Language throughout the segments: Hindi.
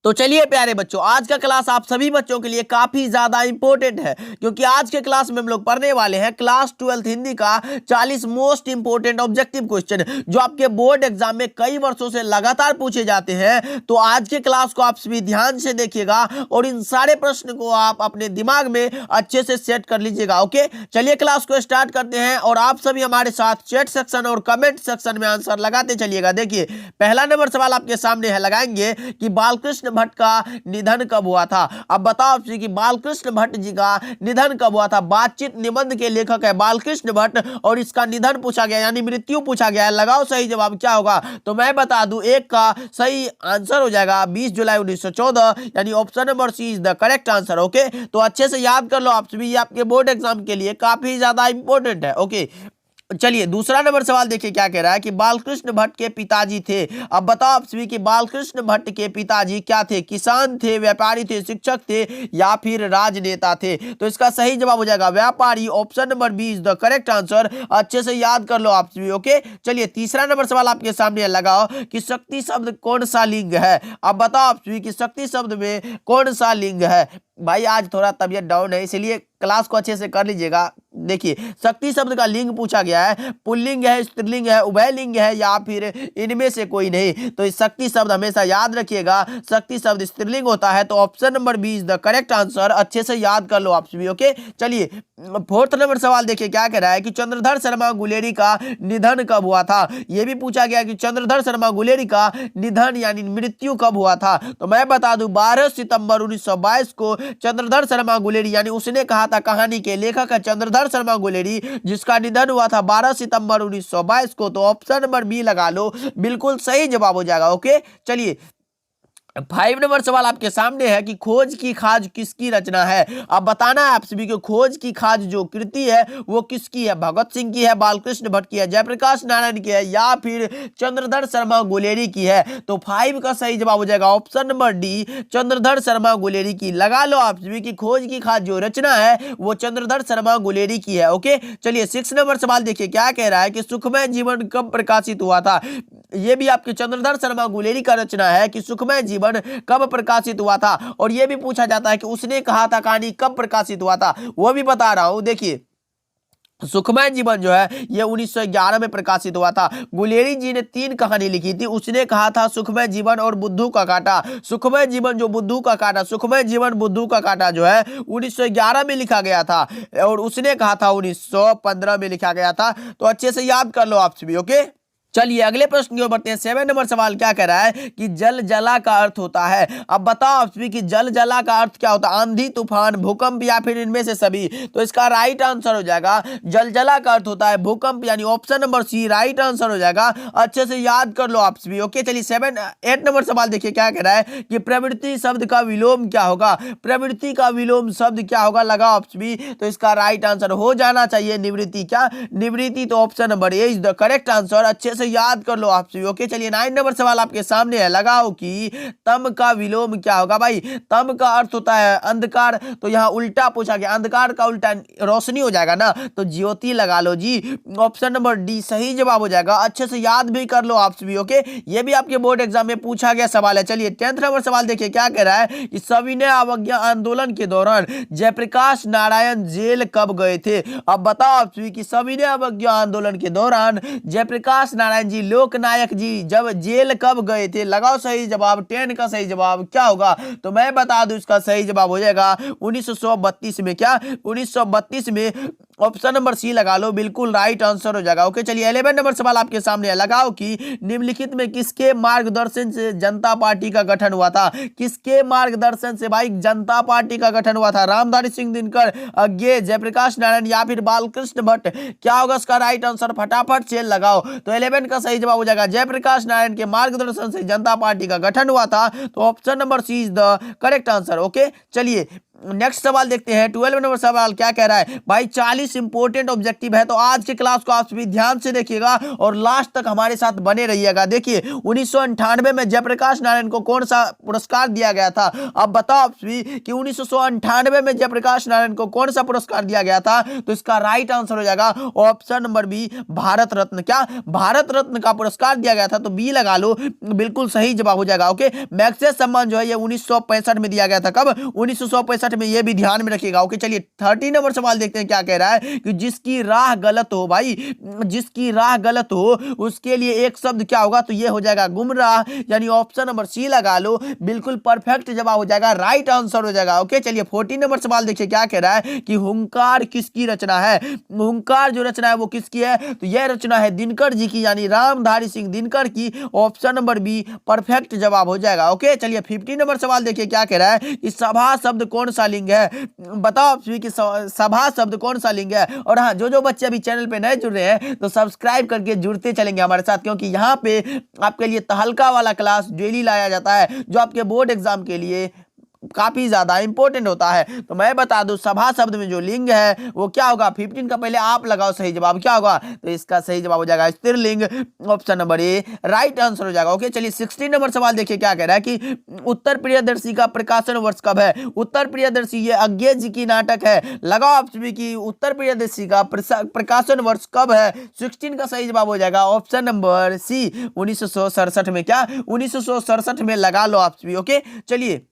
तो चलिए प्यारे बच्चों, आज का क्लास आप सभी बच्चों के लिए काफी ज्यादा इंपॉर्टेंट है, क्योंकि आज के क्लास में हम लोग पढ़ने वाले हैं क्लास 12th हिंदी का 40 मोस्ट इंपॉर्टेंट ऑब्जेक्टिव क्वेश्चन, जो आपके बोर्ड एग्जाम में कई वर्षों से लगातार पूछे जाते हैं। तो आज के क्लास को आप सभी ध्यान से देखिएगा और इन सारे प्रश्न को आप अपने दिमाग में अच्छे से सेट कर लीजिएगा। ओके, चलिए क्लास को स्टार्ट करते हैं और आप सभी हमारे साथ चैट सेक्शन और कमेंट सेक्शन में आंसर लगाते चलिएगा। देखिए, पहला नंबर सवाल आपके सामने है, लगाएंगे कि बालकृष्ण भट्ट का निधन कब हुआ था। अब बताओ आपसे कि बालकृष्ण भट्ट जी का निधन कब हुआ था। बातचीत निबंध के लेखक है बालकृष्ण भट्ट और इसका निधन पूछा गया यानी मृत्यु पूछा गया है। लगाओ सही जवाब क्या होगा। तो मैं बता दूं, एक का सही आंसर हो जाएगा 20 जुलाई 1914, यानी option number C is the correct answer. Okay, तो अच्छे से याद कर लो आप सभी, ये आपके बोर्ड एग्जाम के लिए काफी ज्यादा इंपॉर्टेंट है। ओके, चलिए दूसरा नंबर सवाल देखिए क्या कह रहा है कि बालकृष्ण भट्ट के पिताजी थे। अब बताओ आप सभी कि बालकृष्ण भट्ट के पिताजी क्या थे, किसान थे, व्यापारी थे, शिक्षक थे या फिर राजनेता थे। तो इसका सही जवाब हो जाएगा व्यापारी, option number B is the correct answer. अच्छे से याद कर लो आप सभी। ओके, चलिए तीसरा नंबर सवाल आपके सामने लगाओ कि शक्ति शब्द कौन सा लिंग है। अब बताओ आप सभी कि शक्ति शब्द में कौन सा लिंग है। भाई आज थोड़ा तबीयत डाउन है, इसलिए क्लास को अच्छे से कर लीजिएगा। देखिए, शक्ति शब्द का लिंग पूछा गया है, पुल्लिंग है, स्त्रीलिंग है, उभयलिंग है या फिर इनमें से कोई नहीं। तो इस शक्ति शब्द हमेशा याद रखिएगा, शक्ति शब्द स्त्रीलिंग होता है। तो option number B is the correct answer. अच्छे से याद कर लो आप सभी। ओके, चलिए फोर्थ नंबर सवाल देखिए क्या कह रहा है कि चंद्रधर शर्मा गुलेरी का निधन कब हुआ था। यह भी पूछा गया कि चंद्रधर शर्मा गुलेरी का निधन यानी मृत्यु कब हुआ था। तो मैं बता दूं 12 सितंबर 1922 को चंद्रधर शर्मा गुलेरी, यानी उसने कहा था, कहानी के लेखक है चंद्रधर शर्मा गुलेरी, जिसका निधन हुआ था 12 सितंबर 1922 को। तो ऑप्शन नंबर बी लगा लो, बिल्कुल सही जवाब हो जाएगा। ओके, चलिए 5 नंबर सवाल आपके सामने है कि खोज की खाज किसकी रचना है। अब बताना है आप सभी को खोज की खाज जो कृति है वो किसकी है। भगत सिंह की है, बालकृष्ण भट्ट की है, जयप्रकाश नारायण की है या फिर चंद्रधर शर्मा गुलेरी की है। तो 5 का सही जवाब हो जाएगा option number D, Chandradhar Sharma Guleri की। लगा लो आप सभी की खोज की खाज जो रचना है वो चंद्रधर शर्मा गुलेरी की है। ओके, चलिए 6 नंबर सवाल देखिए क्या कह रहा है कि सुखमय जीवन कब प्रकाशित हुआ था। ये भी आपके चंद्रधर शर्मा गुलेरी का रचना है कि सुखमय जीवन कब प्रकाशित हुआ था। और यह भी पूछा जाता है कि उसने कहा था कहानी कब प्रकाशित हुआ था, वो भी बता रहा हूं। देखिए, सुखमय जीवन जो है ये 1911 में प्रकाशित हुआ था। गुलेरी जी ने 3 कहानी लिखी थी। उसने कहा था सुखमय जीवन और बुद्धू का कांटा। सुखमय जीवन जो बुद्धू का कांटा, सुखमय जीवन बुद्धू का कांटा जो है 1911 में लिखा गया था और उसने कहा था 1915 में लिखा गया था। तो अच्छे से याद कर लो आप सभी। ओके, चलिए अगले प्रश्न की ओर बढ़ते हैं। 7 नंबर सवाल क्या कह रहा है कि जल जला का अर्थ होता है। अब बताओ आप सभी कि जल जला का अर्थ क्या होता है। आंधी, तूफान, भूकंप या फिर इनमें से सभी। तो इसका राइट आंसर हो जाएगा जल जला का अर्थ होता है भूकंप, यानी ऑप्शन नंबर सी राइट आंसर हो जाएगा। अच्छे से याद कर लो आप सभी। ओके, चलिए 8 नंबर सवाल देखिए क्या कह रहा है कि प्रवृत्ति शब्द का विलोम क्या होगा। प्रवृत्ति का विलोम शब्द क्या होगा, लगाओ आप सभी। तो इसका राइट आंसर हो जाना चाहिए निवृत्ति। क्या निवृत्ति, तो option number A is the correct answer. अच्छे से याद कर लो आप सभी। ओके, चलिए 9 नंबर सवाल आपके सामने है, लगाओ कि तम का विलोम क्या होगा। भाई तम का अर्थ होता है अंधकार, तो यहाँ उल्टा पूछा गया, अंधकार का उल्टा रोशनी हो जाएगा ना, तो ज्योति लगा लो जी। ऑप्शन नंबर डी सही जवाब हो जाएगा। अच्छे से याद भी कर लो आप सभी। ओके, ये भी आपके बोर्ड एग्जाम में पूछा गया सवाल है। चलिए 10th नंबर सवाल देखिए क्या कह रहा है कि सविनय अवज्ञा आंदोलन के दौरान जयप्रकाश नारायण जेल कब गए थे। अब बताओ आप सभी कि सविनय अवज्ञा आंदोलन के दौरान जयप्रकाश नारायण जी, लोकनायक जी, जब जेल कब गए थे। लगाओ सही जवाब। 10 का सही जवाब क्या होगा। तो मैं बता दूं इसका सही जवाब हो जाएगा 1932 में। क्या 1932 में, ऑप्शन नंबर सी लगा लो, बिल्कुल राइट आंसर हो जाएगा। ओके, चलिए 11 नंबर सवाल आपके सामने है, लगाओ कि निम्नलिखित में किसके मार्गदर्शन से जनता पार्टी का गठन हुआ था। किसके मार्गदर्शन से भाई जनता पार्टी का गठन हुआ था। रामधारी सिंह दिनकर, अज्ञे, जयप्रकाश नारायण या फिर बालकृष्ण भट्ट। क्या होगा इसका राइट आंसर, फटाफट से लगाओ। तो 11 का सही जवाब हो जाएगा जयप्रकाश नारायण के मार्गदर्शन से जनता पार्टी का गठन हुआ था। तो option number C is the correct answer. Okay, चलिए नेक्स्ट सवाल देखते हैं 12 नंबर सवाल क्या कह रहा है भाई 40 इंपोर्टेंट ऑब्जेक्टिव है। तो आज के क्लास को आप सभी ध्यान से देखिएगा और लास्ट तक हमारे साथ बने रहिएगा। देखिए 1998 में जयप्रकाश नारायण को कौन सा पुरस्कार दिया गया था। अब बताओ आप सभी कि 1998 में जयप्रकाश नारायण को कौन सा पुरस्कार दिया गया था। तो इसका राइट आंसर हो जाएगा option number B, Bharat Ratna. क्या भारत रत्न का पुरस्कार दिया गया था, तो बी लगा लो, बिल्कुल सही जवाब हो जाएगा। ओके, मैग्सेसे सम्मान जो है ये 1965 में दिया गया था। कब? 1965 में, ये भी ध्यान में रखिएगा। ओके, चलिए 13 नंबर सवाल देखते हैं क्या कह रहा है कि जिसकी राह गलत हो, भाई जिसकी राह गलत हो उसके लिए एक शब्द क्या होगा, तो ये हो जाएगा गुमराह, यानी ऑप्शन नंबर सी लगा लो, बिल्कुल परफेक्ट जवाब हो जाएगा, राइट आंसर हो जाएगा। ओके, चलिए 14 नंबर सवाल देखिए क्या कह रहा है कि हुंकार किसकी रचना है। हुंकार जो रचना है वो किसकी है, तो यह रचना है दिनकर जी की, यानी रामधारी सिंह दिनकर की, ऑप्शन नंबर बी परफेक्ट जवाब हो जाएगा। ओके, चलिए 15 नंबर सवाल देखिए क्या कह रहा है कि सभा शब्द कौन सा लिंग है। बताओ आप सभी कि सभा शब्द कौन सा लिंग है। और हाँ, जो बच्चे अभी चैनल पे नए जुड़ रहे हैं तो सब्सक्राइब करके जुड़ते चलेंगे हमारे साथ, क्योंकि यहाँ पे आपके लिए तहलका वाला क्लास डेली लाया जाता है जो आपके बोर्ड एग्जाम के लिए काफी ज्यादा इंपॉर्टेंट होता है। तो मैं बता दूं सभा शब्द में जो लिंग है वो क्या होगा, 15 का पहले आप लगाओ सही जवाब क्या होगा, तो इसका सही जवाब हो जाएगा स्त्रीलिंग, option number A right answer हो जाएगा। ओके, चलिए 16 नंबर सवाल देखिए क्या कह रहा है कि उत्तर प्रियदर्शी का प्रकाशन वर्ष कब है। उत्तर प्रियदर्शी ये अज्ञे जी की नाटक है, लगाओ आप सभी की उत्तर प्रियदर्शी का प्रकाशन वर्ष कब है। 16 का सही जवाब हो जाएगा ऑप्शन नंबर सी 1967 में। क्या 1967 में लगा लो आप सभी। ओके, चलिए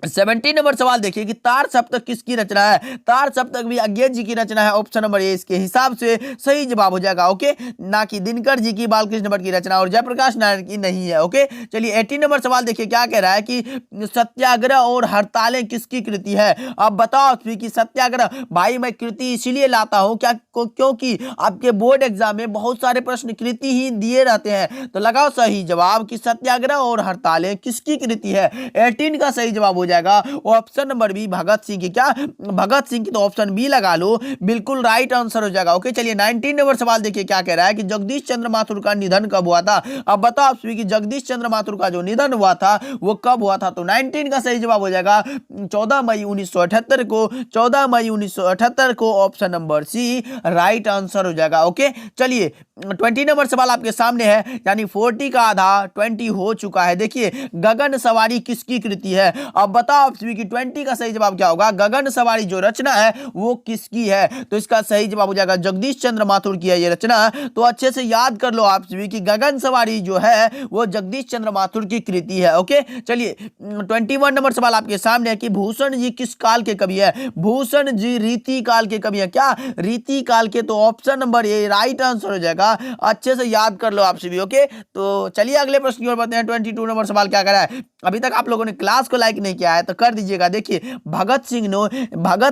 17 नंबर सवाल देखिए कि तार सप्तक किसकी रचना है। तार सप्तक भी अज्ञे जी की रचना है, ऑप्शन नंबर ए इसके हिसाब से सही जवाब हो जाएगा। ओके, ना कि दिनकर जी की, बालकृष्ण भट्ट की रचना और जयप्रकाश नारायण की नहीं है। ओके, चलिए 18 नंबर सवाल देखिए क्या कह रहा है कि सत्याग्रह और हड़तालें किसकी कृति है। अब बताओ कि सत्याग्रह, भाई मैं कृति इसीलिए लाता हूं क्या, क्योंकि आपके बोर्ड एग्जाम में बहुत सारे प्रश्न कृति ही दिए रहते हैं। तो लगाओ सही जवाब कि सत्याग्रह और हड़तालें किसकी कृति है। 18 का सही जवाब हो जाएगा option number B, Bhagat Singh की। क्या भगत सिंह की, तो ऑप्शन बी लगा लो, बिल्कुल राइट आंसर हो जाएगा। ओके, चलिए 19 नंबर सवाल देखिए क्या कह रहा है कि जगदीश चंद्र माथुर का निधन कब हुआ था। अब बताओ आप सभी कि जगदीश चंद्र माथुर का जो निधन हुआ था वो कब हुआ था। तो 19 का सही जवाब हो जाएगा 14 मई 1978 को, 14 मई 1978 को, ऑप्शन नंबर सी राइट आंसर हो जाएगा। ओके, चलिए 20 नंबर सवाल आपके सामने है, यानी 40 का आधा 20 हो चुका है। देखिए गगन सवारी किसकी कृति है। अब बताओ आप सभी कि 20 का सही जवाब क्या होगा, गगन सवारी जो रचना है वो किसकी है। तो इसका सही जवाब हो जाएगा जगदीश चंद्र माथुर की है ये रचना। तो अच्छे से याद कर लो आप सभी कि गगन सवारी जो है वो जगदीश चंद्र माथुर की कृति है। ओके, चलिए 21 नंबर सवाल आपके सामने है कि भूषण जी किस काल के कवि है। भूषण जी रीति काल के कवि है। क्या रीति काल के, तो option number A right answer हो जाएगा। अच्छे से याद कर लो आप सभी। ओके, तो चलिए अगले प्रश्न की ओर बढ़ते हैं। 22 नंबर सवाल क्या कर रहा है, अभी तक आप लोगों ने क्लास को लाइक नहीं किया है तो कर दीजिएगा। देखिए भगत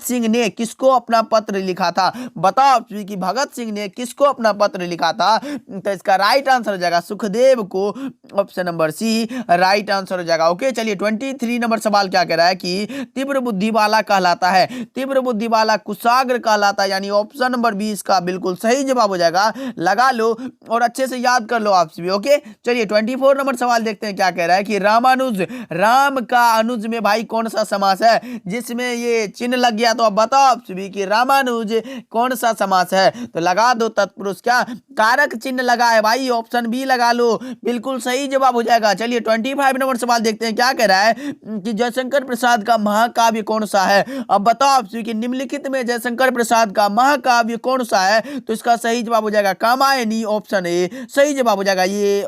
सिंह ने किसको अपना पत्र लिखा था। बताओ आप कि भगत सिंह ने किसको अपना पत्र लिखा था। तो इसका राइट आंसर हो जाएगा सुखदेव को, ऑप्शन नंबर सी राइट आंसर हो जाएगा। ओके, चलिए 23 नंबर सवाल क्या कह रहा है कि तीव्र बुद्धि वाला कहलाता है, तीव्र बुद्धि वाला कुशाग्र कहलाता है, यानी ऑप्शन नंबर बी इसका बिल्कुल सही जवाब हो जाएगा। लगा लो और अच्छे से याद कर लो आप सभी। ओके, चलिए 24 नंबर सवाल देखते हैं क्या कह रहा है कि रामानुज, राम का अनुज में भाई कौन सा समास है जिसमें ये चिन्ह लग गया। तो अब बताओ आप सभी कि रामानुज कौन सा समास है। तो लगा दो तत्पुरुष, क्या कारक चिन्ह लगा है भाई, ऑप्शन बी लगा लो, बिल्कुल सही जवाब हो जाएगा। चलिए 25 नंबर सवाल देखते हैं क्या कह रहा है कि जयशंकर प्रसाद का महाकाव्य कौन सा है। अब बताओ आप सभी कि निम्नलिखित में जयशंकर प्रसाद का महाकाव्य कौन सा है। तो इसका सही जवाब हो जाएगा कामायनी, ऑप्शन ए सही जवाब हो जाएगा। ये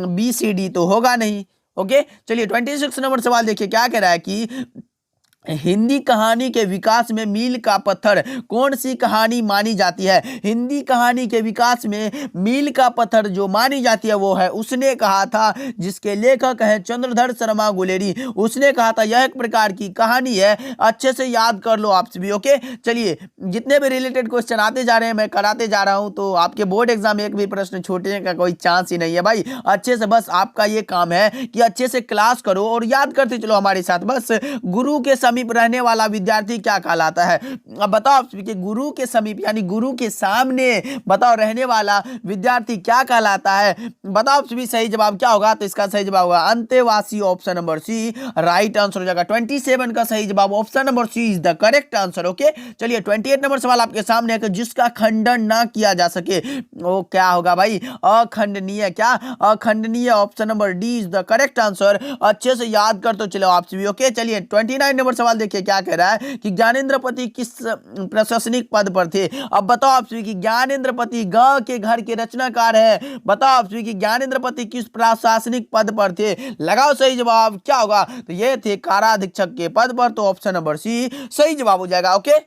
BCD तो होगा नहीं। ओके, चलिए 26 नंबर सवाल देखिए क्या कह रहा है कि हिंदी कहानी के विकास में मील का पत्थर कौन सी कहानी मानी जाती है। हिंदी कहानी के विकास में मील का पत्थर जो मानी जाती है वो है उसने कहा था, जिसके लेखक हैं चंद्रधर शर्मा गुलेरी। उसने कहा था यह एक प्रकार की कहानी है, अच्छे से याद कर लो आप सभी। ओके, चलिए जितने भी रिलेटेड क्वेश्चन आते जा रहे हैं मैं कराते जा रहा हूं, तो आपके बोर्ड एग्जाम में एक भी प्रश्न छूटने का कोई चांस ही नहीं है भाई। अच्छे से बस आपका ये काम है कि अच्छे से क्लास करो और याद करते चलो हमारे साथ। बस गुरु के समीप रहने वाला विद्यार्थी क्या कहलाता है? अब बताओ आप सभी कि गुरु के समीप यानी गुरु के सामने बताओ रहने वाला विद्यार्थी क्या कहलाता है? बताओ आप सभी सही जवाब क्या होगा? तो इसका सही जवाब होगा अंतेवासी, ऑप्शन नंबर सी राइट आंसर हो जाएगा। 27 का सही जवाब option number C is the correct answer. Okay, चलिए 28 नंबर सवाल आपके सामने है कि जिसका खंडन ना किया जा सके वो क्या होगा भाई? अखंडनीय। क्या? अखंडनीय, option number d is the correct answer. अच्छे से याद कर तो चलो आप सभी। ओके, चलिए 29 नंबर सवाल देखिए क्या कह रहा है कि ज्ञानेंद्रपति किस प्रशासनिक पद पर थे? अब बताओ आप सभी कि ज्ञानेंद्रपति ग के घर के रचनाकार है। बताओ आप सभी कि ज्ञानेंद्रपति किस प्रशासनिक पद पर थे? लगाओ सही जवाब क्या होगा? तो ये थे काराधीक्षक के पद पर, तो ऑप्शन नंबर सी सही जवाब हो जाएगा। ओके,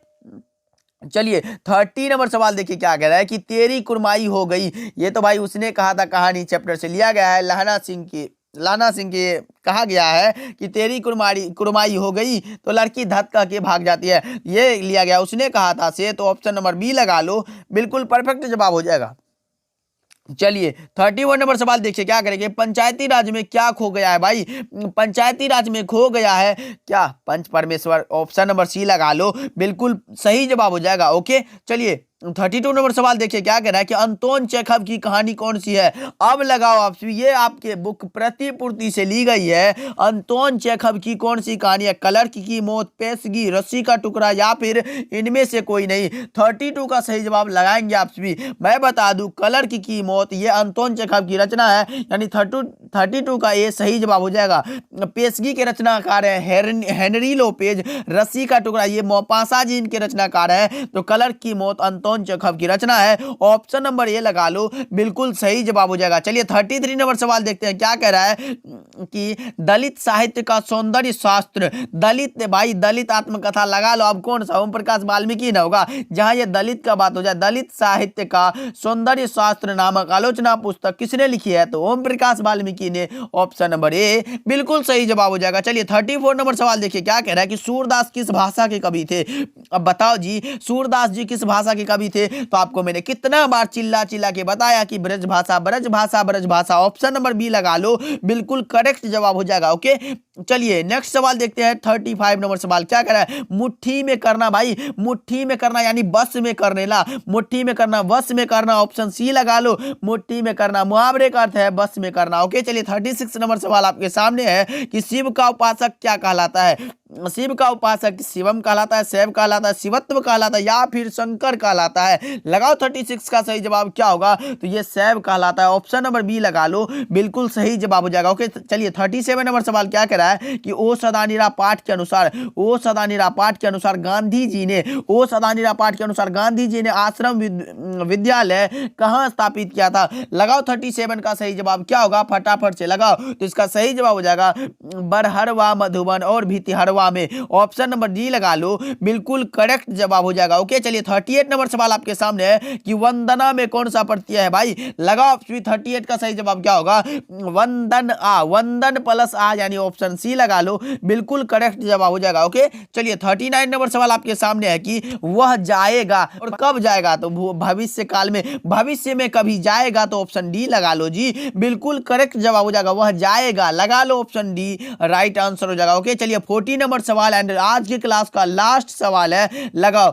चलिए 30 नंबर सवाल देखिए क्या कह रहा है कि तेरी कुरमाई हो गई। ये तो भाई उसने कहा था, कहानी चैप्टर से लिया गया है। लाना सिंह के कहा गया है कि तेरी कुरमाई हो गई तो लड़की धक्का के भाग जाती है। ये लिया गया, उसने कहा था से, तो ऑप्शन नंबर बी लगा लो, बिल्कुल परफेक्ट जवाब हो जाएगा। चलिए 31 नंबर सवाल देखिए क्या करेंगे। पंचायती राज में क्या खो गया है भाई? पंचायती राज में खो गया है क्या? पंच परमेश्वर, ऑप्शन नंबर सी लगा लो, बिल्कुल सही जवाब हो जाएगा। ओके, चलिए 32 नंबर सवाल देखिए क्या कह रहा है कि अंतोन चेखव की कहानी कौन सी है? अब लगाओ आप, ये आपके बुक प्रतिपूर्ति से ली गई है। अंतोन चेखव की कौन सी कहानी है? क्लर्क की मौत, पेशगी, रस्सी का टुकड़ा या फिर इनमें से कोई नहीं? 32 का सही जवाब लगाएंगे आप सभी। मैं बता दूं क्लर्क की मौत ये अंतोन चेखव की रचना है, यानी 32 का ये सही जवाब हो जाएगा। पेशगी के रचनाकार है हेनरी लोपेज, रस्सी का टुकड़ा ये मौपासा जी इनके रचनाकार है, तो क्लर्क की मौत अंतोन चेखव की रचना है। ऑप्शन नंबर ये लगा लो, बिल्कुल सही जवाब हो जाएगा। चलिए 33 नंबर सवाल देखते हैं क्या कह रहा है कि दलित साहित्य का सौंदर्य शास्त्र, दलित भाई दलित आत्मकथा लगा लो। अब कौन सा? ओम प्रकाश वाल्मीकि न होगा, जहां ये दलित का बात हो जाए। दलित साहित्य का सौंदर्य शास्त्र नामक आलोचना पुस्तक किसने लिखी है? तो ओम प्रकाश वाल्मीकि ने, ऑप्शन नंबर ए बिल्कुल सही जवाब हो जाएगा। चलिए 34 नंबर सवाल देखिए क्या कह रहा है कि सूरदास किस भाषा के कवि थे? अब बताओ जी, सूरदास जी किस भाषा के कवि थे? तो आपको मैंने कितना बार चिल्ला चिल्ला के बताया कि ब्रज भाषा ब्रज भाषा ब्रज भाषा। ऑप्शन नंबर बी लगा लो, बिल्कुल करेक्ट जवाब हो जाएगा। ओके, चलिए नेक्स्ट सवाल देखते हैं 35 नंबर सवाल क्या कह रहा है? मुट्ठी में करना भाई, मुट्ठी में करना यानी बस में करने ला, मुट्ठी में करना बस में करना, ऑप्शन सी लगा लो। मुट्ठी में करना मुहावरे का अर्थ है बस में करना। ओके, चलिए 36 नंबर सवाल आपके सामने है कि शिव का उपासक क्या कहलाता है? शिव का उपासक शिवम कहलाता है, शैव कहलाता है, शिवत्व कहलाता है या फिर शंकर कहलाता है? लगाओ 36 का सही जवाब क्या होगा? तो ये शैव कहलाता है। ऑप्शन नंबर बी लगा लो, बिल्कुल सही जवाब हो जाएगा। ओके, चलिए 37 नंबर सवाल क्या कह रहा है कि ओ सदानीरा पाठ के अनुसार, ओ सदानीरा पाठ के अनुसार गांधी जी ने, ओ सदानीरा पाठ के अनुसार गांधी जी ने आश्रम विद्यालय कहां स्थापित किया था? लगाओ 37 का सही जवाब क्या होगा? फटाफट से लगाओ। तो इसका सही जवाब हो जाएगा बरहरवा, मधुबन और भितिहरवा में। ऑप्शन नंबर डी लगा लो, बिल्कुल करेक्ट जवाब हो जाएगा। ओके, चलिए 38 नंबर सवाल आपके सामने है कि वंदना में कौन सा प्रत्यय है भाई? लगाओ 38 का सही जवाब क्या होगा? वंदन आ, वंदन प्लस आ यानी ऑप्शन सी लगा लो, बिल्कुल करेक्ट जवाब हो जाएगा। ओके, चलिए 39 नंबर सवाल आपके सामने है कि वह जाएगा और कब जाएगा? तो भविष्य काल में, भविष्य में कभी जाएगा, तो ऑप्शन डी लगा लो जी, बिल्कुल करेक्ट जवाब हो जाएगा। वह जाएगा लगा लो, ऑप्शन डी राइट आंसर हो जाएगा। ओके, चलिए 40 नंबर सवाल एंड आज की क्लास का लास्ट सवाल है, लगाओ।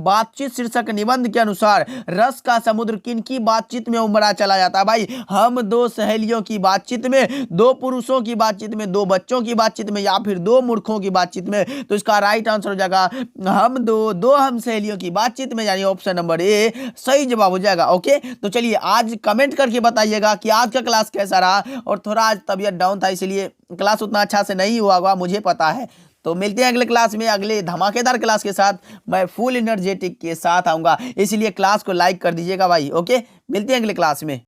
बातचीत शीर्षक निबंध के अनुसार रस का समुद्र किनकी बातचीत में उमड़ा चला जाता है भाई? हम दो सहेलियों की बातचीत में, दो पुरुषों की बातचीत में, दो बच्चों की बातचीत में या फिर दो मूर्खों की बातचीत में? तो इसका राइट आंसर हो जाएगा हम दो हम सहेलियों की बातचीत में, यानी ऑप्शन नंबर ए सही जवाब हो जाएगा। ओके, तो चलिए आज कमेंट करके बताइएगा कि आज का क्लास कैसा रहा। और थोड़ा आज तबीयत डाउन था इसलिए क्लास उतना अच्छा से नहीं हुआ होगा, मुझे पता है। तो मिलते हैं अगले क्लास में, अगले धमाकेदार क्लास के साथ। मैं फुल एनर्जेटिक के साथ आऊंगा, इसलिए क्लास को लाइक कर दीजिएगा भाई। ओके, मिलते हैं अगले क्लास में।